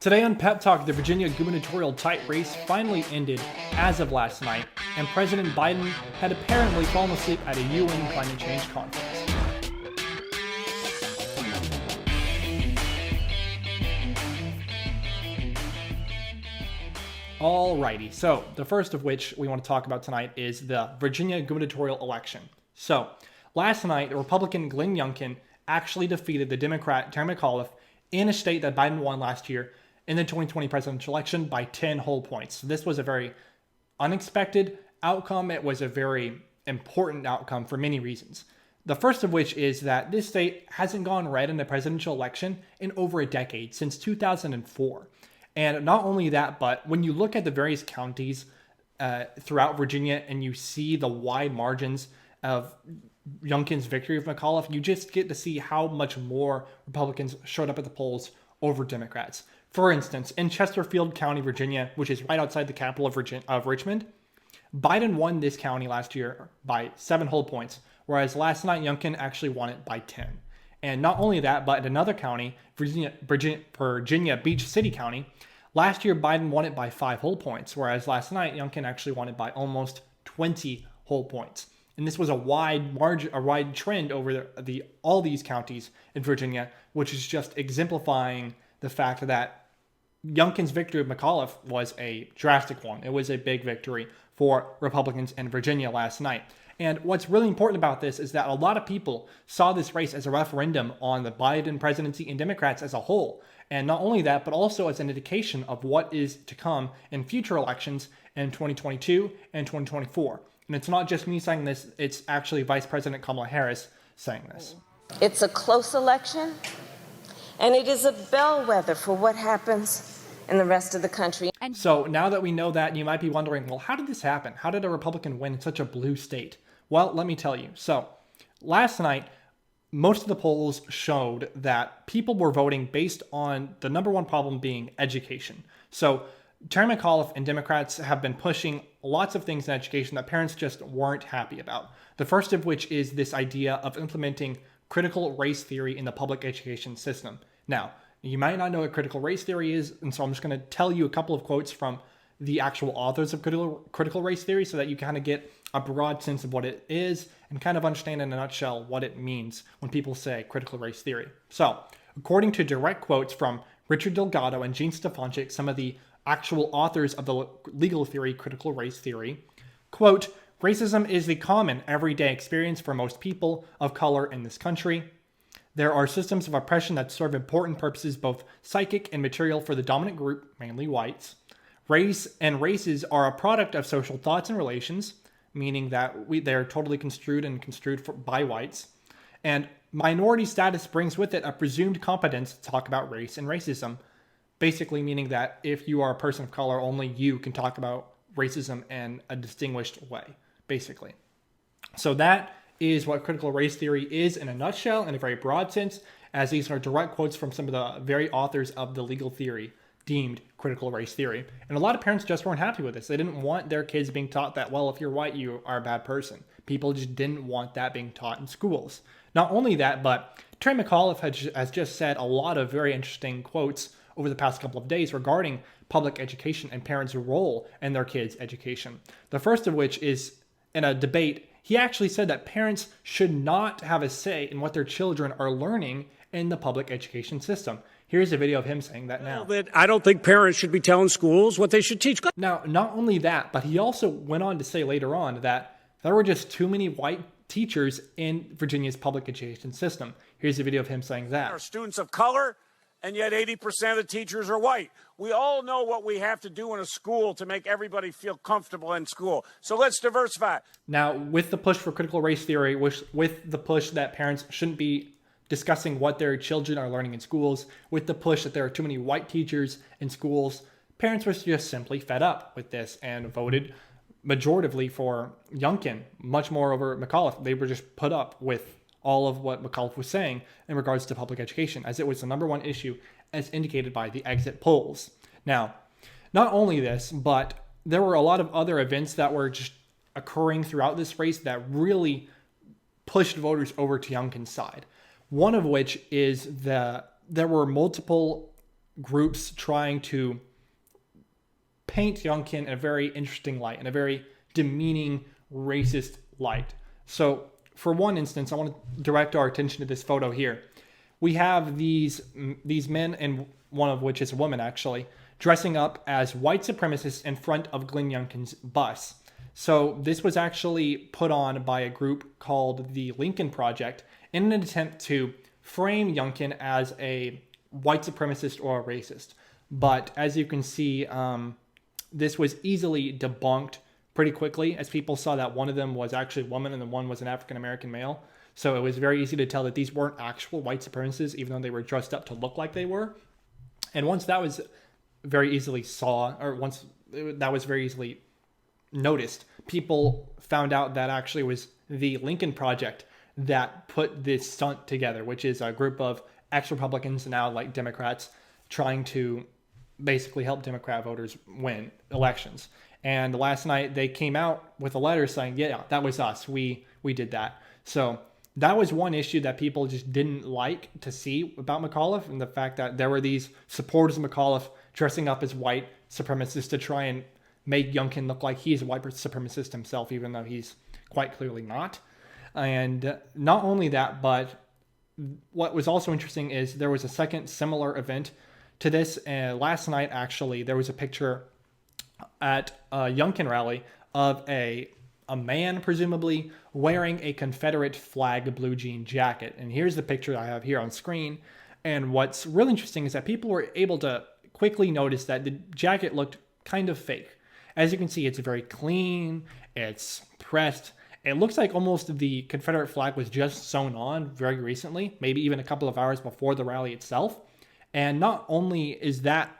Today on Pepp Talk, the Virginia gubernatorial tight race finally ended as of last night, and President Biden had apparently fallen asleep at a UN climate change conference. Alrighty, so the first of which we want to talk about tonight is the Virginia gubernatorial election. So, last night, the Republican Glenn Youngkin actually defeated the Democrat Terry McAuliffe in a state that Biden won last year in the 2020 presidential election by 10 whole points. So this was a very unexpected outcome. It was a very important outcome for many reasons. The first of which is that this state hasn't gone red in a presidential election in over a decade, since 2004. And not only that, but when you look at the various counties throughout Virginia and you see the wide margins of Youngkin's victory of McAuliffe, you just get to see how much more Republicans showed up at the polls over Democrats. For instance, in Chesterfield County, Virginia, which is right outside the capital of Richmond, Biden won this county last year by 7 whole points, whereas last night Youngkin actually won it by 10. And not only that, but in another county, Virginia Beach City County, last year Biden won it by 5 whole points, whereas last night Youngkin actually won it by almost 20 whole points. And this was a wide trend over all these counties in Virginia, which is just exemplifying the fact that Youngkin's victory of McAuliffe was a drastic one. It was a big victory for Republicans in Virginia last night. And what's really important about this is that a lot of people saw this race as a referendum on the Biden presidency and Democrats as a whole. And not only that, but also as an indication of what is to come in future elections in 2022 and 2024. And it's not just me saying this, it's actually Vice President Kamala Harris saying this. It's a close election, and it is a bellwether for what happens in the rest of the country. So now that we know that, you might be wondering, well, how did this happen? How did a Republican win in such a blue state? Well, let me tell you. So last night, most of the polls showed that people were voting based on the number one problem being education. So Terry McAuliffe and Democrats have been pushing lots of things in education that parents just weren't happy about. The first of which is this idea of implementing critical race theory in the public education system. Now, you might not know what critical race theory is, and so I'm just going to tell you a couple of quotes from the actual authors of critical race theory so that you kind of get a broad sense of what it is and kind of understand in a nutshell what it means when people say critical race theory. So, according to direct quotes from Richard Delgado and Gene Stefanczyk, some of the actual authors of the legal theory, critical race theory, quote, "Racism is the common everyday experience for most people of color in this country. There are systems of oppression that serve important purposes, both psychic and material, for the dominant group, mainly whites. Race and races are a product of social thoughts and relations," meaning that they're totally construed by whites. "And minority status brings with it a presumed competence to talk about race and racism," basically meaning that if you are a person of color, only you can talk about racism in a distinguished way, basically. So that is what critical race theory is in a nutshell, in a very broad sense, as these are direct quotes from some of the very authors of the legal theory deemed critical race theory. And a lot of parents just weren't happy with this. They didn't want their kids being taught that, well, if you're white, you are a bad person. People just didn't want that being taught in schools. Not only that, but Terry McAuliffe has just said a lot of very interesting quotes over the past couple of days regarding public education and parents' role in their kids' education. The first of which is in a debate. He actually said that parents should not have a say in what their children are learning in the public education system. Here's a video of him saying that now. I don't think parents should be telling schools what they should teach. Now, not only that, but he also went on to say later on that there were just too many white teachers in Virginia's public education system. Here's a video of him saying that. Our students of color, and yet 80% of the teachers are white. We all know what we have to do in a school to make everybody feel comfortable in school. So let's diversify. Now, with the push for critical race theory, with the push that parents shouldn't be discussing what their children are learning in schools, with the push that there are too many white teachers in schools, parents were just simply fed up with this and voted majoritively for Youngkin, much more over McAuliffe. They were just put up with all of what McAuliffe was saying in regards to public education, as it was the number one issue as indicated by the exit polls. Now, not only this, but there were a lot of other events that were just occurring throughout this race that really pushed voters over to Youngkin's side. One of which is there were multiple groups trying to paint Youngkin in a very interesting light, in a very demeaning, racist light. So, for one instance, I want to direct our attention to this photo here. We have these men, and one of which is a woman actually, dressing up as white supremacists in front of Glenn Youngkin's bus. So this was actually put on by a group called the Lincoln Project in an attempt to frame Youngkin as a white supremacist or a racist. But as you can see, this was easily debunked pretty quickly, as people saw that one of them was actually a woman and the one was an African-American male. So it was very easy to tell that these weren't actual white supremacists, even though they were dressed up to look like they were. And once that was very easily noticed, people found out that actually was the Lincoln Project that put this stunt together, which is a group of ex-Republicans, now like Democrats, trying to basically help Democrat voters win elections. And last night they came out with a letter saying, yeah, that was us. We did that. So that was one issue that people just didn't like to see about McAuliffe, and the fact that there were these supporters of McAuliffe dressing up as white supremacists to try and make Youngkin look like he's a white supremacist himself, even though he's quite clearly not. And not only that, but what was also interesting is there was a second similar event to this. Last night, actually, there was a picture at a Youngkin rally of a man, presumably, wearing a Confederate flag blue jean jacket. And here's the picture I have here on screen. And what's really interesting is that people were able to quickly notice that the jacket looked kind of fake. As you can see, it's very clean, it's pressed. It looks like almost the Confederate flag was just sewn on very recently, maybe even a couple of hours before the rally itself. And not only is that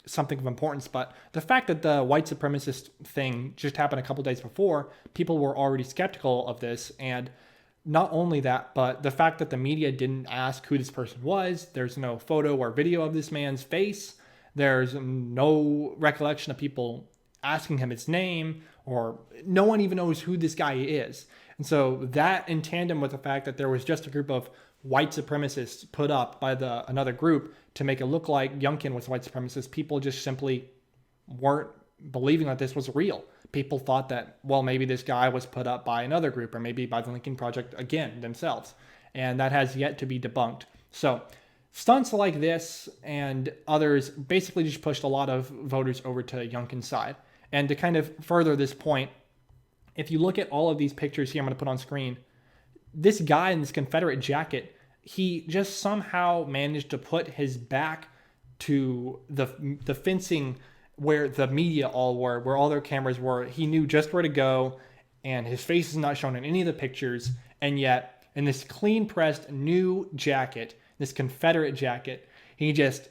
something of importance, but the fact that the white supremacist thing just happened a couple days before, people were already skeptical of this. And not only that, but the fact that the media didn't ask who this person was. There's no photo or video of this man's face. There's no recollection of people asking him his name, or no one even knows who this guy is. And so that, in tandem with the fact that there was just a group of white supremacists put up by another group to make it look like Youngkin was a white supremacist, people just simply weren't believing that this was real. People thought that, well, maybe this guy was put up by another group, or maybe by the Lincoln Project again themselves. And that has yet to be debunked. So stunts like this and others basically just pushed a lot of voters over to Youngkin's side. And to kind of further this point, if you look at all of these pictures here I'm going to put on screen, this guy in this Confederate jacket, he just somehow managed to put his back to the fencing where the media all were, where all their cameras were. He knew just where to go, and his face is not shown in any of the pictures. And yet, in this clean-pressed new jacket, this Confederate jacket, he just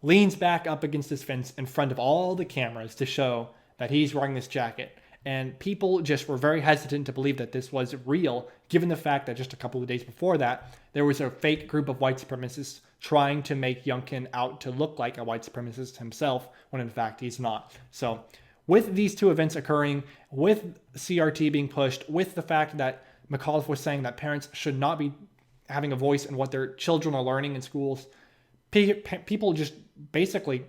leans back up against this fence in front of all the cameras to show that he's wearing this jacket. And people just were very hesitant to believe that this was real, given the fact that just a couple of days before that, there was a fake group of white supremacists trying to make Youngkin out to look like a white supremacist himself, when in fact he's not. So with these two events occurring, with CRT being pushed, with the fact that McAuliffe was saying that parents should not be having a voice in what their children are learning in schools, people just basically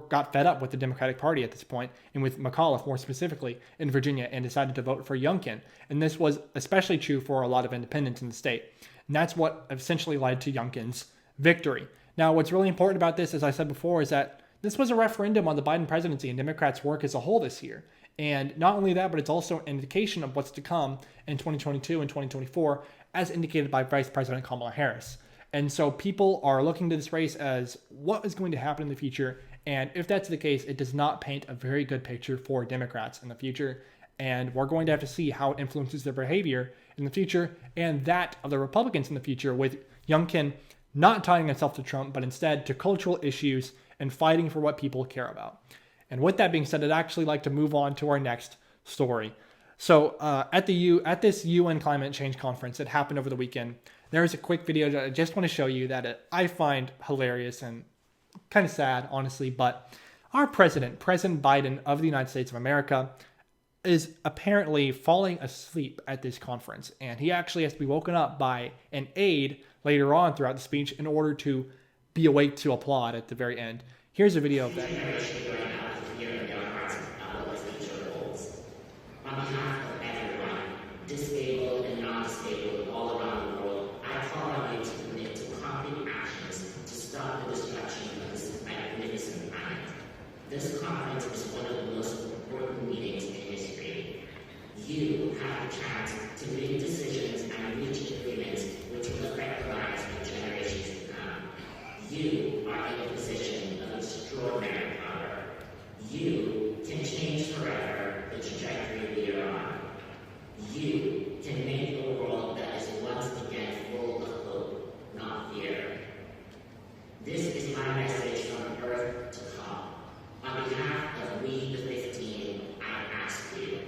got fed up with the Democratic Party at this point, and with McAuliffe more specifically in Virginia, and decided to vote for Youngkin. And this was especially true for a lot of independents in the state. And that's what essentially led to Youngkin's victory. Now, what's really important about this, as I said before, is that this was a referendum on the Biden presidency and Democrats' work as a whole this year. And not only that, but it's also an indication of what's to come in 2022 and 2024, as indicated by Vice President Kamala Harris. And so people are looking to this race as what is going to happen in the future. And if that's the case, it does not paint a very good picture for Democrats in the future. And we're going to have to see how it influences their behavior in the future, and that of the Republicans in the future, with Youngkin not tying himself to Trump, but instead to cultural issues and fighting for what people care about. And with that being said, I'd actually like to move on to our next story. So at this UN climate change conference that happened over the weekend, there is a quick video that I just want to show you that I find hilarious and kind of sad, honestly. But our President Biden of the United States of America, is apparently falling asleep at this conference. And he actually has to be woken up by an aide later on throughout the speech in order to be awake to applaud at the very end. Here's a video of that. On behalf of everyone, disabled and non-disabled all around the world, I call on you to commit to concrete actions to stop the destruction of this magnificent planet. This conference is one of the most important meetings in history. You have the chance to make decisions and reach agreements which will affect the lives of generations to come. You are in a position of extraordinary power. You can change forever the trajectory we are on. You can make a world that is once again full of hope, not fear. This is my message from Earth to come. On behalf of We the 15, I ask you,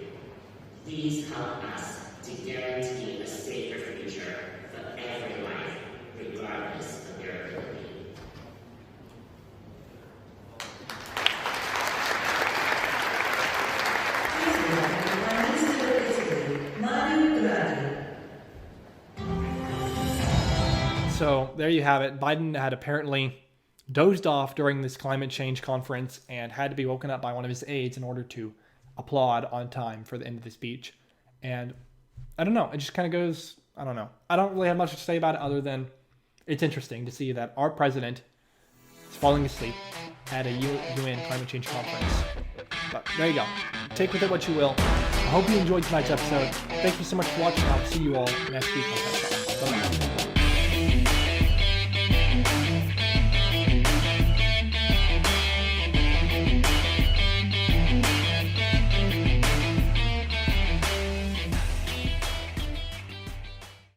please help us to guarantee a safer future for every life, regardless of their ability. So there you have it. Biden had apparently dozed off during this climate change conference and had to be woken up by one of his aides in order to applaud on time for the end of the speech. And I don't know. It just kind of goes, I don't know. I don't really have much to say about it other than it's interesting to see that our president is falling asleep at a UN climate change conference. But there you go. Take with it what you will. I hope you enjoyed tonight's episode. Thank you so much for watching. I'll see you all next week on Pepp Talk. Bye-bye.